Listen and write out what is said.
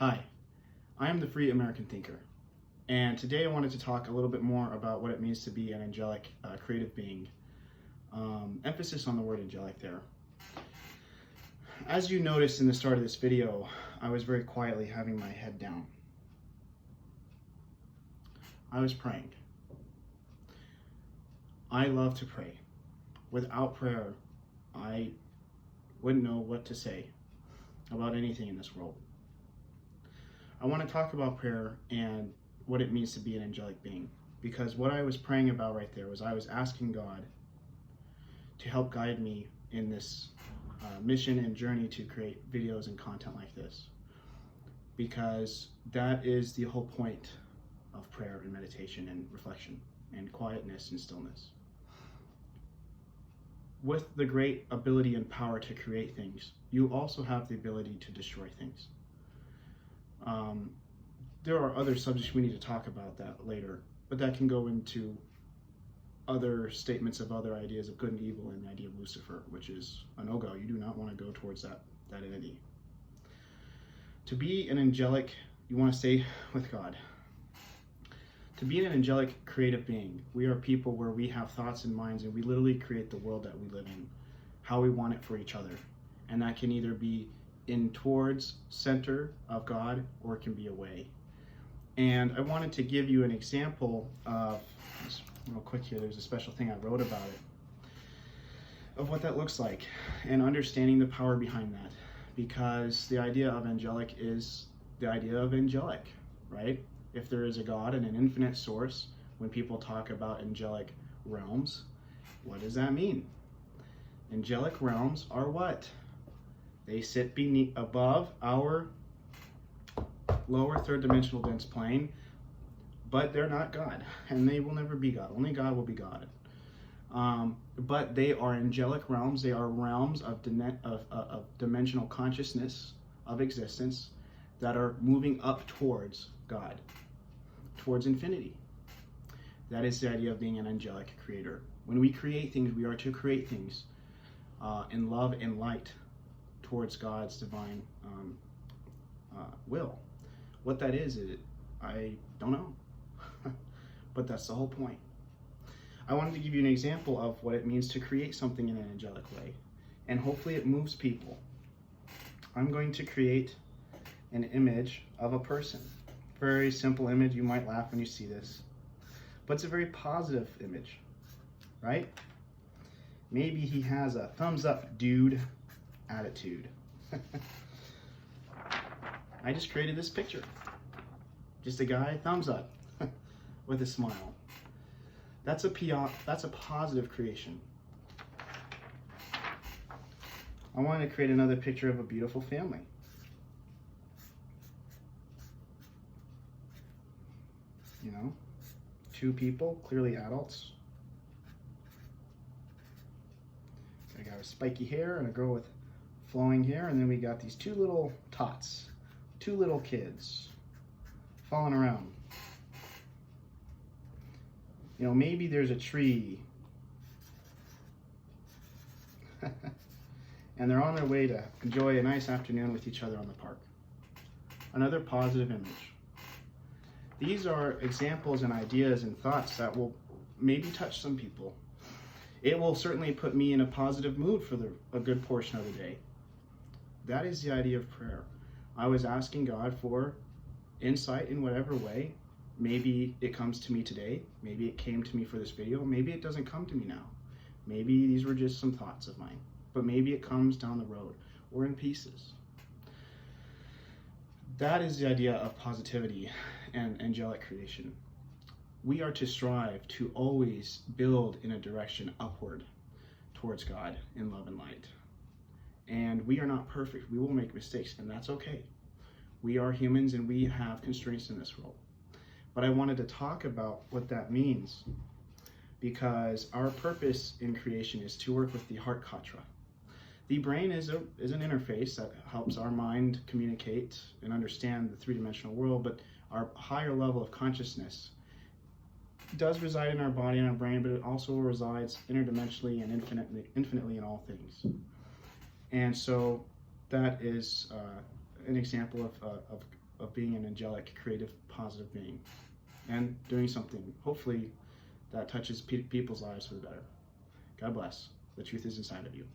Hi, I am the Free American Thinker, and today I wanted to talk a little bit more about what it means to be an angelic creative being. Emphasis on the word angelic there. As you noticed in the start of this video, I was very quietly having my head down. I was praying. I love to pray. Without prayer, I wouldn't know what to say about anything in this world. I want to talk about prayer and what it means to be an angelic being, because what I was praying about right there was I was asking God to help guide me in this mission and journey to create videos and content like this, because that is the whole point of prayer and meditation and reflection and quietness and stillness. With the great ability and power to create things, you also have the ability to destroy things. There are other subjects we need to talk about that later, but that can go into other statements of other ideas of good and evil and the idea of Lucifer, which is a no-go. You do not want to go towards that entity. To be an angelic, you want to stay with God. To be an angelic creative being, we are people where we have thoughts and minds, and we literally create the world that we live in, how we want it for each other. And that can either be in towards center of God, or it can be away. And I wanted to give you an example of, just real quick here, there's a special thing I wrote about it, of what that looks like, and understanding the power behind that. Because the idea of angelic is the idea of angelic, right? If there is a God and an infinite source, when people talk about angelic realms, what does that mean? Angelic realms are what? They sit above our lower third dimensional dense plane, but they're not God, and they will never be God. Only God will be God. But they are angelic realms. They are realms of dimensional consciousness, of existence, that are moving up towards God, towards infinity. That is the idea of being an angelic creator. When we create things, we are to create things in love and light towards God's divine will. What that is, I don't know, but that's the whole point. I wanted to give you an example of what it means to create something in an angelic way, and hopefully it moves people. I'm going to create an image of a person. Very simple image. You might laugh when you see this, but it's a very positive image, right? Maybe he has a thumbs up dude attitude. I just created this picture. Just a guy, thumbs up, with a smile. That's a positive creation. I wanted to create another picture of a beautiful family. You know, two people, clearly adults. I got a spiky hair and a girl with flowing hair, and then we got these two little tots, two little kids falling around. You know, maybe there's a tree and they're on their way to enjoy a nice afternoon with each other on the park. Another positive image. These are examples and ideas and thoughts that will maybe touch some people. It will certainly put me in a positive mood for a good portion of the day. That is the idea of prayer. I was asking God for insight in whatever way. Maybe it comes to me today. Maybe it came to me for this video. Maybe it doesn't come to me now. Maybe these were just some thoughts of mine. But maybe it comes down the road or in pieces. That is the idea of positivity and angelic creation. We are to strive to always build in a direction upward towards God in love and light. And we are not perfect. We will make mistakes, and that's okay. We are humans and we have constraints in this world. But I wanted to talk about what that means, because our purpose in creation is to work with the heart katra. The brain is an interface that helps our mind communicate and understand the three-dimensional world, but our higher level of consciousness does reside in our body and our brain, but it also resides interdimensionally and infinitely in all things. And so that is an example of being an angelic, creative, positive being, and doing something, hopefully, that touches people's lives for the better. God bless. The truth is inside of you.